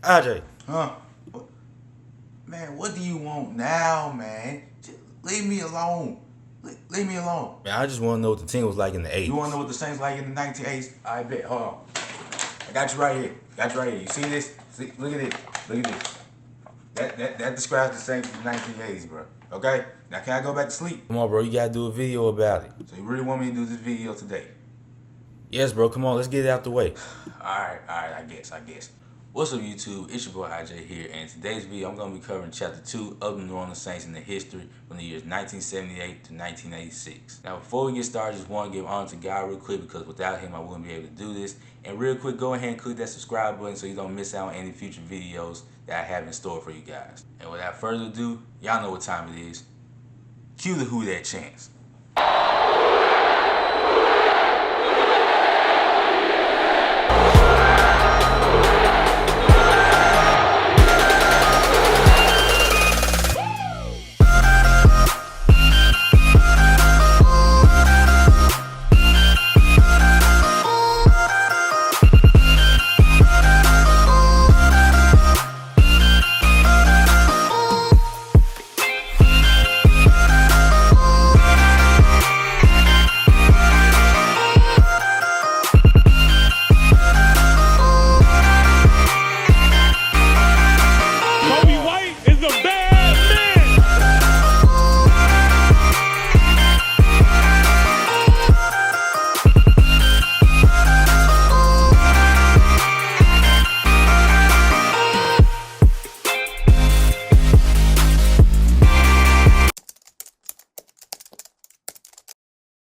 RJ. Huh? Man, what do you want now, man? Just leave me alone. Leave me alone. Man, I just want to know what the team was like in the 80s. You want to know what the Saints like in the 1980s? I bet. Hold on. I got you right here. You see this? See, look at this. Look at this. That describes the Saints in the 1980s, bro. Okay? Now, can I go back to sleep? Come on, bro. You got to do a video about it. So you really want me to do this video today? Yes, bro. Come on. Let's get it out the way. Alright, I guess. What's up, YouTube? It's your boy IJ here, and in today's video, I'm going to be covering Chapter 2 of the New Orleans Saints in the history from the years 1978 to 1986. Now, before we get started, I just want to give honor to God real quick, because without him, I wouldn't be able to do this. And real quick, go ahead and click that subscribe button so you don't miss out on any future videos that I have in store for you guys. And without further ado, y'all know what time it is. Cue the Who That chants.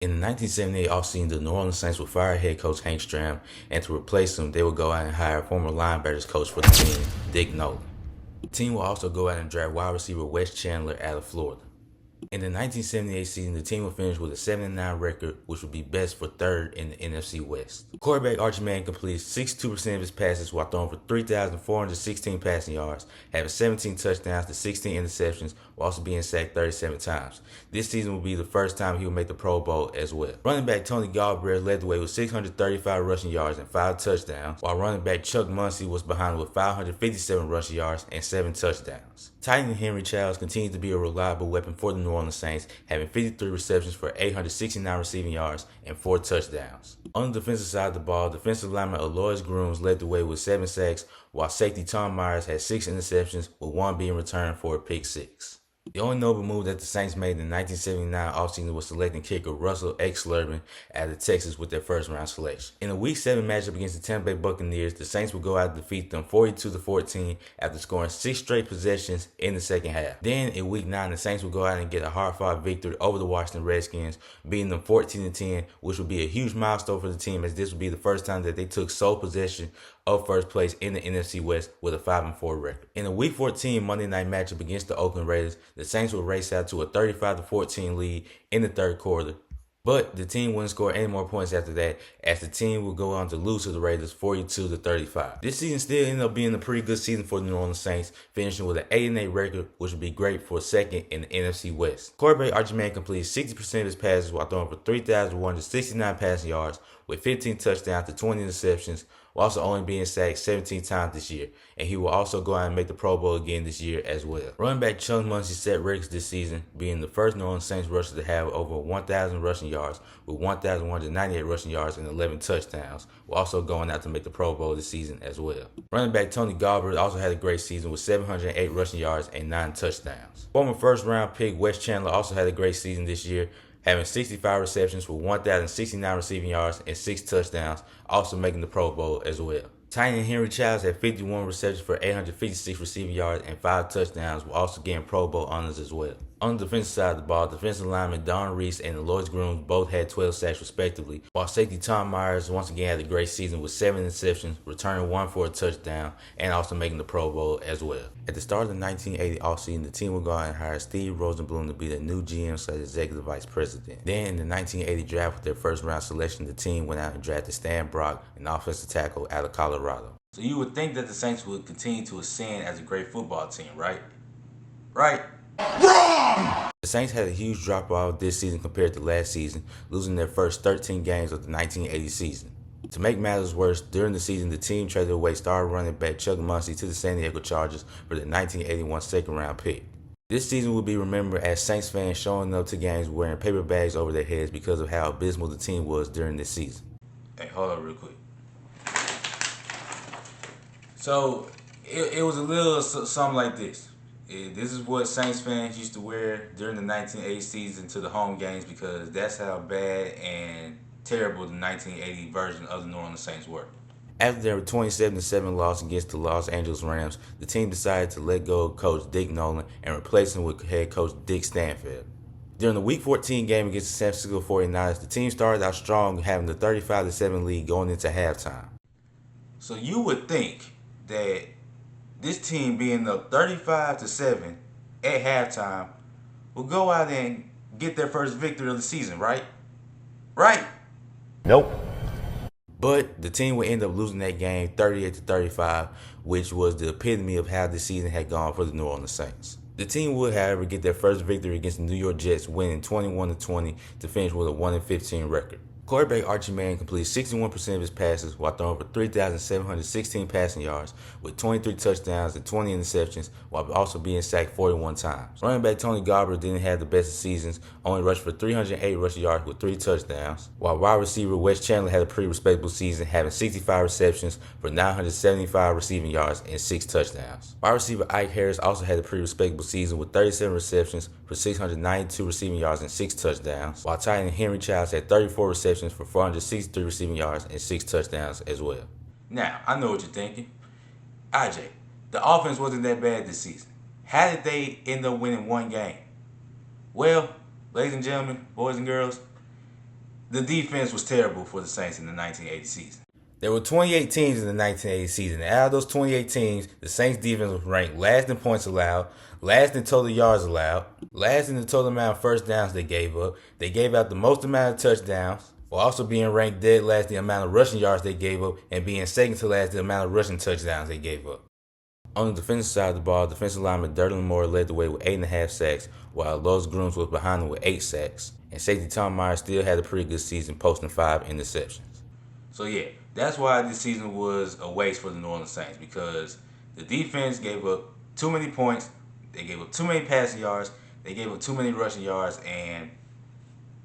In the 1978 offseason, the New Orleans Saints would fire head coach Hank Stram, and to replace him, they would go out and hire former linebackers coach for the team, Dick Nolan. The team will also go out and draft wide receiver Wes Chandler out of Florida. In the 1978 season, the team would finish with a 7-9 record, which would be best for third in the NFC West. Quarterback Archie Manning completed 62% of his passes while throwing for 3,416 passing yards, having 17 touchdowns to 16 interceptions, while also being sacked 37 times. This season will be the first time he will make the Pro Bowl as well. Running back Tony Galbraith led the way with 635 rushing yards and 5 touchdowns, while running back Chuck Muncie was behind with 557 rushing yards and 7 touchdowns. Tight end Henry Childs continued to be a reliable weapon for the New Orleans Saints, having 53 receptions for 869 receiving yards and 4 touchdowns. On the defensive side of the ball, defensive lineman Alois Grooms led the way with 7 sacks, while safety Tom Myers had 6 interceptions, with 1 being returned for a pick 6. The only notable move that the Saints made in the 1979 offseason was selecting kicker Russell X. Slurman out of Texas with their first round selection. In a Week 7 matchup against the Tampa Bay Buccaneers, the Saints would go out and defeat them 42-14 after scoring 6 straight possessions in the second half. Then in Week 9, the Saints would go out and get a hard-fought victory over the Washington Redskins, beating them 14-10, which would be a huge milestone for the team, as this would be the first time that they took sole possession of first place in the NFC West with a 5-4 record. In a Week 14 Monday night matchup against the Oakland Raiders, the Saints would race out to a 35-14 lead in the third quarter, but the team wouldn't score any more points after that, as the team would go on to lose to the Raiders 42-35. This season still ended up being a pretty good season for the New Orleans Saints, finishing with an 8-8 record, which would be great for second in the NFC West. Quarterback Archie Manning completed 60% of his passes while throwing for 3,169 passing yards, with 15 touchdowns to 20 interceptions, while also only being sacked 17 times this year, and he will also go out and make the Pro Bowl again this year as well. Running back Chuck Muncie set records this season, being the first New Orleans Saints rusher to have over 1,000 rushing yards, with 1,198 rushing yards and 11 touchdowns, while also going out to make the Pro Bowl this season as well. Running back Tony Galbraith also had a great season with 708 rushing yards and 9 touchdowns. Former first round pick Wes Chandler also had a great season this year, having 65 receptions for 1,069 receiving yards and 6 touchdowns, also making the Pro Bowl as well. Tight end Henry Childs had 51 receptions for 856 receiving yards and 5 touchdowns, while also getting Pro Bowl honors as well. On the defensive side of the ball, defensive lineman Don Reese and Alois Grooms both had 12 sacks respectively, while safety Tom Myers once again had a great season with 7 interceptions, returning 1 for a touchdown, and also making the Pro Bowl as well. At the start of the 1980 offseason, the team would go out and hire Steve Rosenblum to be the new GM/executive vice president. Then in the 1980 draft with their first round selection, the team went out and drafted Stan Brock, an offensive tackle out of Colorado. So you would think that the Saints would continue to ascend as a great football team, right? Right? Wrong! The Saints had a huge drop-off this season compared to last season, losing their first 13 games of the 1980 season. To make matters worse, during the season, the team traded away star running back Chuck Muncie to the San Diego Chargers for the 1981 second-round pick. This season will be remembered as Saints fans showing up to games wearing paper bags over their heads because of how abysmal the team was during this season. Hey, hold up real quick. So, it was a little something like this. This is what Saints fans used to wear during the 1980 season to the home games because that's how bad and terrible the 1980 version of the New Orleans Saints were. After their 27-7 loss against the Los Angeles Rams, the team decided to let go of coach Dick Nolan and replace him with head coach Dick Stanfield. During the Week 14 game against the San Francisco 49ers, the team started out strong, having the 35-7 lead going into halftime. So you would think that this team being up 35-7 at halftime will go out and get their first victory of the season, right? Right? Nope. But the team would end up losing that game 38-35, which was the epitome of how the season had gone for the New Orleans Saints. The team would, however, get their first victory against the New York Jets, winning 21-20 to finish with a 1-15 record. Quarterback Archie Manning completed 61% of his passes while throwing for 3,716 passing yards with 23 touchdowns and 20 interceptions while also being sacked 41 times. Running back Tony Garbrandt didn't have the best of seasons, only rushed for 308 rushing yards with 3 touchdowns, while wide receiver Wes Chandler had a pretty respectable season, having 65 receptions for 975 receiving yards and 6 touchdowns. Wide receiver Ike Harris also had a pretty respectable season with 37 receptions for 692 receiving yards and 6 touchdowns, while tight end Henry Childs had 34 receptions for 463 receiving yards and 6 touchdowns as well. Now, I know what you're thinking. IJ, the offense wasn't that bad this season. How did they end up winning one game? Well, ladies and gentlemen, boys and girls, the defense was terrible for the Saints in the 1980 season. There were 28 teams in the 1980 season. Out of those 28 teams, the Saints defense was ranked last in points allowed, last in total yards allowed, last in the total amount of first downs they gave up. They gave out the most amount of touchdowns, while also being ranked dead last the amount of rushing yards they gave up and being second to last the amount of rushing touchdowns they gave up. On the defensive side of the ball, defensive lineman Derlin Moore led the way with 8.5 sacks, while Los Grooms was behind him with 8 sacks. And safety Tom Myers still had a pretty good season, posting 5 interceptions. So yeah, that's why this season was a waste for the New Orleans Saints, because the defense gave up too many points, they gave up too many passing yards, they gave up too many rushing yards, and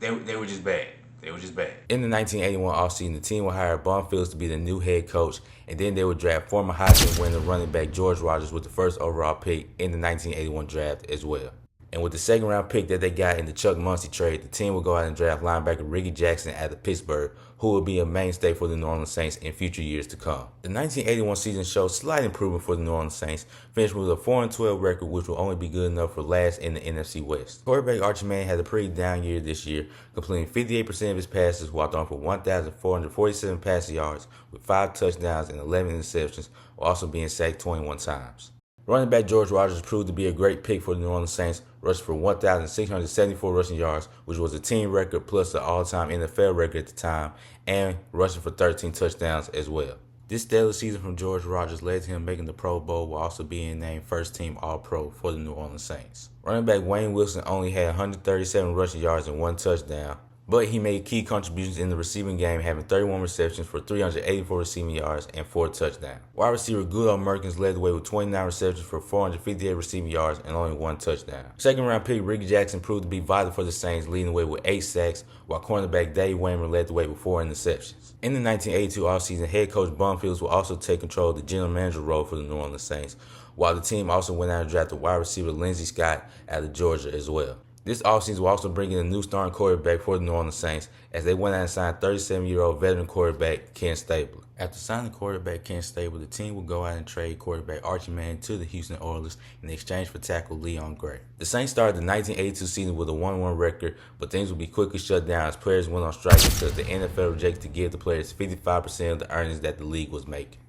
they were just bad. They were just bad. In the 1981 offseason, the team would hire Bum Phillips to be the new head coach, and then they would draft former Heisman winner running back George Rogers with the first overall pick in the 1981 draft as well. And with the second round pick that they got in the Chuck Muncie trade, the team would go out and draft linebacker Ricky Jackson out of Pittsburgh, who would be a mainstay for the New Orleans Saints in future years to come. The 1981 season showed slight improvement for the New Orleans Saints, finished with a 4-12 record, which will only be good enough for last in the NFC West. Quarterback Archie Manning had a pretty down year this year, completing 58% of his passes while throwing for 1,447 passing yards with 5 touchdowns and 11 interceptions, while also being sacked 21 times. Running back George Rogers proved to be a great pick for the New Orleans Saints, rushed for 1,674 rushing yards, which was a team record plus the all-time NFL record at the time, and rushing for 13 touchdowns as well. This stellar season from George Rogers led to him making the Pro Bowl while also being named first-team All-Pro for the New Orleans Saints. Running back Wayne Wilson only had 137 rushing yards and 1 touchdown, but he made key contributions in the receiving game, having 31 receptions for 384 receiving yards and 4 touchdowns. Wide receiver Guido Merkins led the way with 29 receptions for 458 receiving yards and only 1 touchdown. Second round pick Ricky Jackson proved to be vital for the Saints, leading the way with 8 sacks, while cornerback Dave Waymer led the way with 4 interceptions. In the 1982 offseason, head coach Bum Phillips will also take control of the general manager role for the New Orleans Saints, while the team also went out and drafted wide receiver Lindsey Scott out of Georgia as well. This offseason will also bring in a new starting quarterback for the New Orleans Saints as they went out and signed 37-year-old veteran quarterback Ken Stabler. After signing quarterback Ken Stabler, the team would go out and trade quarterback Archie Manning to the Houston Oilers in exchange for tackle Leon Gray. The Saints started the 1982 season with a 1-1 record, but things would be quickly shut down as players went on strike because the NFL rejected to give the players 55% of the earnings that the league was making.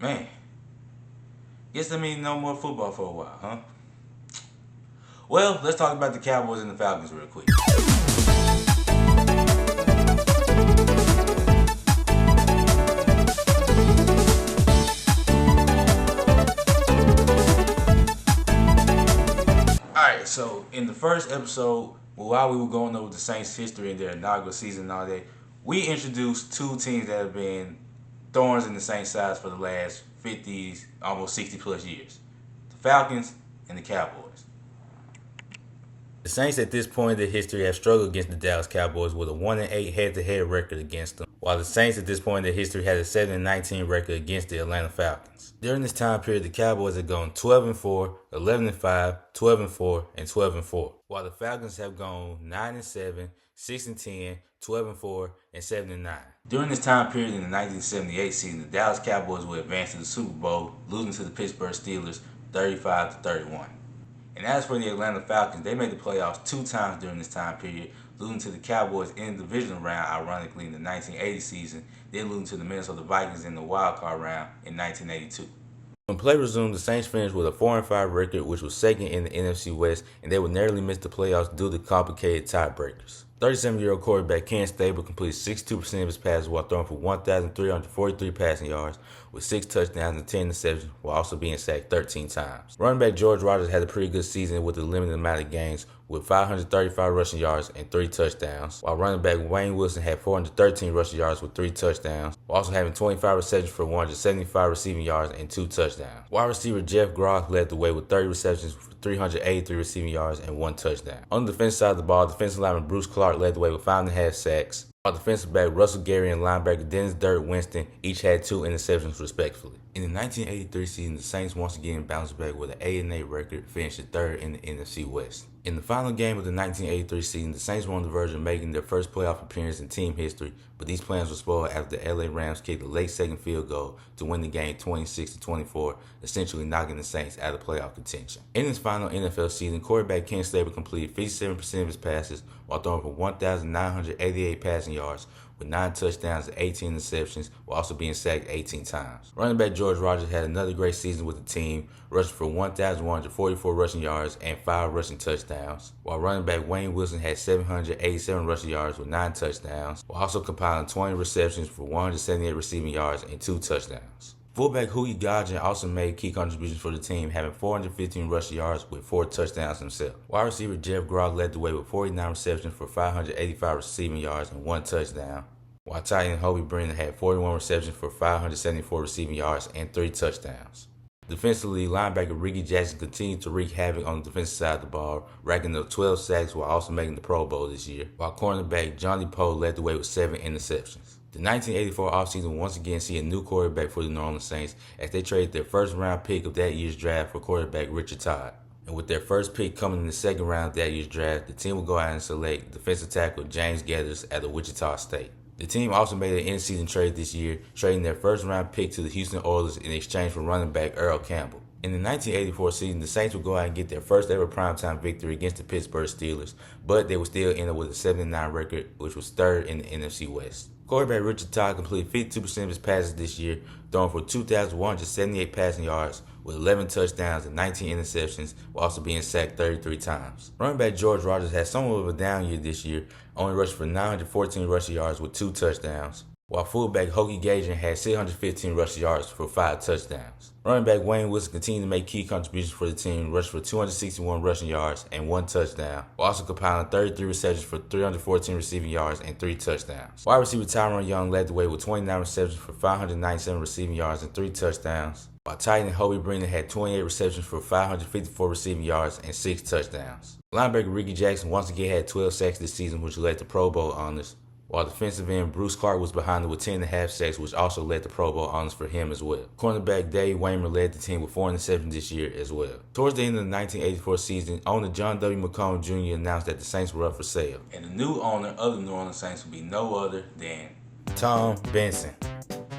Man, guess that means no more football for a while, huh? Well, let's talk about the Cowboys and the Falcons real quick. Alright, so in the first episode, while we were going over the Saints' history and their inaugural season and all that, we introduced two teams that have been thorns in the Saints' sides for the last 50, almost 60 plus years. The Falcons and the Cowboys. The Saints at this point in their history have struggled against the Dallas Cowboys with a 1-8 head-to-head record against them, while the Saints at this point in their history had a 7-19 record against the Atlanta Falcons. During this time period, the Cowboys have gone 12-4, 11-5, 12-4, and 12-4, while the Falcons have gone 9-7, 6-10, 12-4, and 7-9. During this time period in the 1978 season, the Dallas Cowboys would advance to the Super Bowl, losing to the Pittsburgh Steelers 35-31. And as for the Atlanta Falcons, they made the playoffs 2 times during this time period, losing to the Cowboys in the divisional round, ironically, in the 1980 season, then losing to the Minnesota Vikings in the wild card round in 1982. When play resumed, the Saints finished with a 4-5 record, which was second in the NFC West, and they would narrowly miss the playoffs due to complicated tiebreakers. 37-year-old quarterback Ken Stabler completed 62% of his passes while throwing for 1,343 passing yards with 6 touchdowns and 10 interceptions while also being sacked 13 times. Running back George Rogers had a pretty good season with a limited amount of games with 535 rushing yards and 3 touchdowns, while running back Wayne Wilson had 413 rushing yards with 3 touchdowns, while also having 25 receptions for 175 receiving yards and 2 touchdowns. Wide receiver Jeff Groff led the way with 30 receptions for 383 receiving yards and 1 touchdown. On the defensive side of the ball, defensive lineman Bruce Clark led the way with 5.5 sacks, while defensive back Russell Gary and linebacker Dennis Dirt Winston each had 2 interceptions respectively. In the 1983 season, the Saints once again bounced back with an 8-8 record, finishing 3rd in the NFC West. In the final game of the 1983 season, the Saints were on the verge of making their first playoff appearance in team history, but these plans were spoiled after the LA Rams kicked a late second field goal to win the game 26-24, essentially knocking the Saints out of playoff contention. In his final NFL season, quarterback Ken Stabler completed 57% of his passes while throwing for 1,988 passing yards with 9 touchdowns and 18 interceptions, while also being sacked 18 times. Running back George Rogers had another great season with the team, rushing for 1,144 rushing yards and 5 rushing touchdowns, while running back Wayne Wilson had 787 rushing yards with 9 touchdowns, while also compiling 20 receptions for 178 receiving yards and 2 touchdowns. Fullback Huey Godwin also made key contributions for the team, having 415 rushing yards with 4 touchdowns himself. Wide receiver Jeff Groff led the way with 49 receptions for 585 receiving yards and 1 touchdown, while tight end Hobie Brennan had 41 receptions for 574 receiving yards and 3 touchdowns. Defensively, linebacker Ricky Jackson continued to wreak havoc on the defensive side of the ball, racking up 12 sacks while also making the Pro Bowl this year, while cornerback Johnny Poe led the way with 7 interceptions. The 1984 offseason once again see a new quarterback for the New Orleans Saints as they traded their first round pick of that year's draft for quarterback Richard Todd. And with their first pick coming in the second round of that year's draft, the team will go out and select defensive tackle James Gathers out of Wichita State. The team also made an in-season trade this year, trading their first round pick to the Houston Oilers in exchange for running back Earl Campbell. In the 1984 season, the Saints would go out and get their first ever primetime victory against the Pittsburgh Steelers, but they would still end up with a 7-9 record, which was 3rd in the NFC West. Quarterback Richard Todd completed 52% of his passes this year, throwing for 2,178 passing yards with 11 touchdowns and 19 interceptions, while also being sacked 33 times. Running back George Rogers had somewhat of a down year this year, only rushed for 914 rushing yards with 2 touchdowns, while fullback Hokie Gajan had 615 rushing yards for 5 touchdowns. Running back Wayne Wilson continued to make key contributions for the team, rushed for 261 rushing yards and 1 touchdown, while also compiling 33 receptions for 314 receiving yards and 3 touchdowns. Wide receiver Tyron Young led the way with 29 receptions for 597 receiving yards and 3 touchdowns, while tight end Hobie Brennan had 28 receptions for 554 receiving yards and 6 touchdowns. Linebacker Ricky Jackson once again had 12 sacks this season, which led to Pro Bowl honors, while defensive end Bruce Clark was behind him with 10.5 sacks, which also led to Pro Bowl honors for him as well. Cornerback Dave Waymer led the team with 4 interceptions this year as well. Towards the end of the 1984 season, owner John W. McComb Jr. announced that the Saints were up for sale. And the new owner of the New Orleans Saints would be no other than Tom Benson.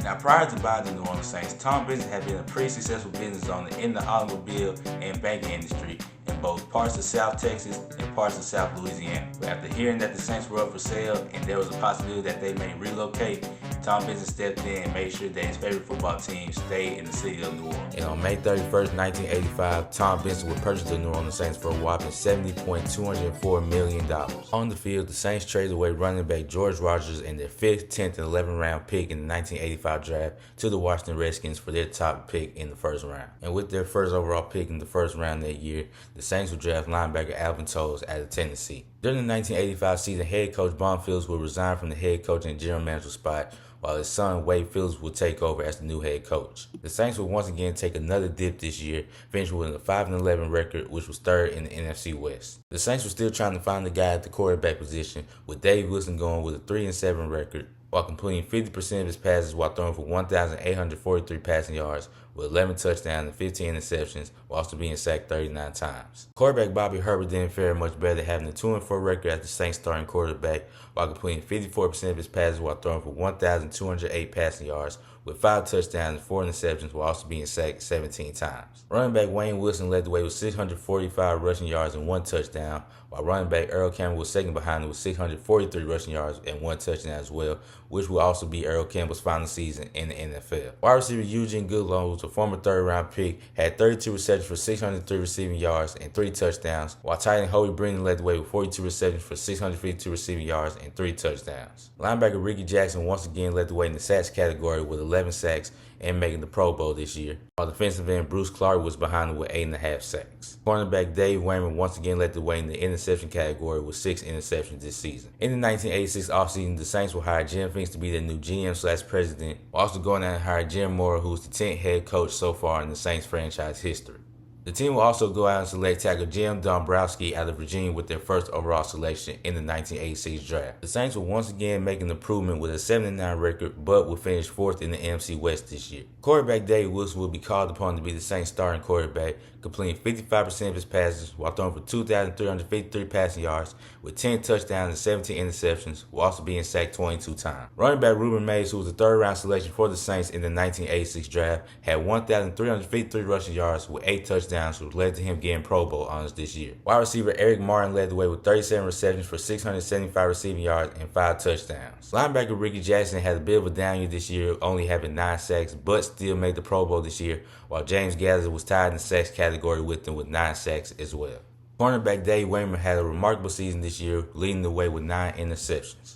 Now, prior to buying the New Orleans Saints, Tom Benson had been a pretty successful business owner in the automobile and banking industry in both parts of South Texas and parts of South Louisiana. But after hearing that the Saints were up for sale and there was a possibility that they may relocate, Tom Benson stepped in and made sure that his favorite football team stayed in the city of New Orleans. And on May 31st, 1985, Tom Benson would purchase the New Orleans Saints for a whopping $70.204 million. On the field, the Saints traded away running back George Rogers and their 5th, 10th, and 11th round pick in the 1985 draft to the Washington Redskins for their top pick in the first round. And with their first overall pick in the first round that year, the Saints would draft linebacker Alvin Toles out of Tennessee. During the 1985 season, head coach Bum Phillips will resign from the head coach and general manager spot, while his son Wade Phillips will take over as the new head coach. The Saints will once again take another dip this year, finishing with a 5-11 record, which was third in the NFC West. The Saints were still trying to find the guy at the quarterback position, with Dave Wilson going with a 3-7 record, while completing 50% of his passes while throwing for 1,843 passing yards with 11 touchdowns and 15 interceptions, while also being sacked 39 times. Quarterback Bobby Herbert didn't fare much better, having a 2-4 record as the Saints starting quarterback, while completing 54% of his passes while throwing for 1,208 passing yards with 5 touchdowns and 4 interceptions, while also being sacked 17 times. Running back Wayne Wilson led the way with 645 rushing yards and 1 touchdown, while running back Earl Campbell was second behind him with 643 rushing yards and 1 touchdown as well, which will also be Earl Campbell's final season in the NFL. Wide receiver Eugene Goodlow, who's a former third-round pick, had 32 receptions for 603 receiving yards and 3 touchdowns, while tight end Howie Brennan led the way with 42 receptions for 652 receiving yards and 3 touchdowns. Linebacker Ricky Jackson once again led the way in the sacks category with 11 sacks and making the Pro Bowl this year, while defensive end Bruce Clark was behind him with 8.5 sacks. Cornerback Dave Wayman once again led the way in the interception category with 6 interceptions this season. In the 1986 offseason, the Saints will hire Jim Finks to be their new GM/president, while also going out and hire Jim Mora, who's the 10th head coach so far in the Saints franchise history. The team will also go out and select tackle Jim Dombrowski out of Virginia with their first overall selection in the 1986 draft. The Saints will once again make an improvement with a 7-9 record, but will finish 4th in the NFC West this year. Quarterback Dave Wilson will be called upon to be the Saints starting quarterback, completing 55% of his passes while throwing for 2,353 passing yards with 10 touchdowns and 17 interceptions, while also being sacked 22 times. Running back Ruben Mays, who was a third-round selection for the Saints in the 1986 draft, had 1,353 rushing yards with 8 touchdowns, which led to him getting Pro Bowl honors this year. Wide receiver Eric Martin led the way with 37 receptions for 675 receiving yards and 5 touchdowns. Linebacker Ricky Jackson had a bit of a down year this year, only having 9 sacks, but still made the Pro Bowl this year, while James Gadsden was tied in the sacks category with him with 9 sacks as well. Cornerback Dave Wayman had a remarkable season this year, leading the way with 9 interceptions.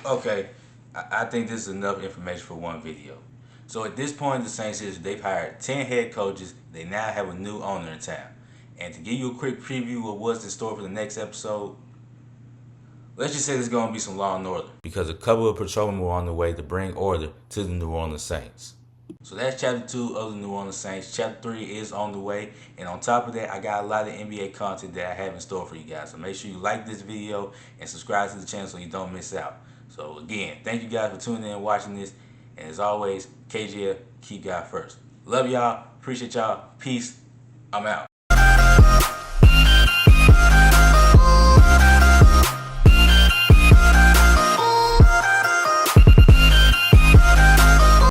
Okay, I think this is enough information for one video. So at this point in the Saints history, they've hired 10 head coaches. They now have a new owner in town. And to give you a quick preview of what's in store for the next episode, let's just say there's going to be some law and order, because a couple of patrolmen were on the way to bring order to the New Orleans Saints. So that's chapter 2 of the New Orleans Saints. Chapter 3 is on the way. And on top of that, I got a lot of NBA content that I have in store for you guys. So make sure you like this video and subscribe to the channel so you don't miss out. So again, thank you guys for tuning in and watching this. And as always, KJF, keep God first. Love y'all. Appreciate y'all. Peace. I'm out.